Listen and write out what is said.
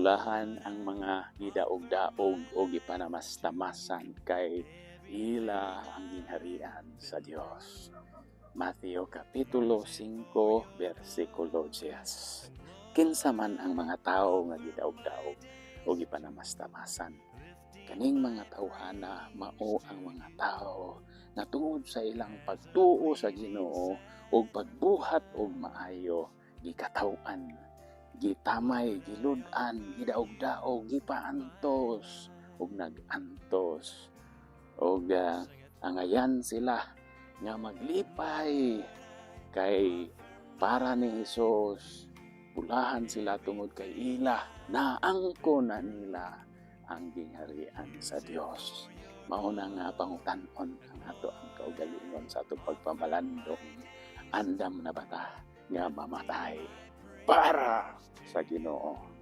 pulahan ang mga gidaog-daog o gipanamastamasan kay ila ang gingharian sa Dios. Mateo Kapitulo 5, versikulo 10. Kinsa man ang mga tao nga gidaog-daog o gipanamastamasan. Kaning mga tawhana mao ang mga tao na tungod sa ilang pagtuo sa Ginoo ug pagbuhat og maayo gikatawan, gitamay, gilud-an, gidaog-daog, gipaantos ug nagantos. Og angayan sila nga maglipay kay para ni Hesus. Pulahan sila tungod kay ila naangko na nila ang gingharian sa Dios. Mao na nga pangutan-on ang ato ang kaugalingon sa atong pagpamalandong andam na bata nga mamatay para sa Ginoo.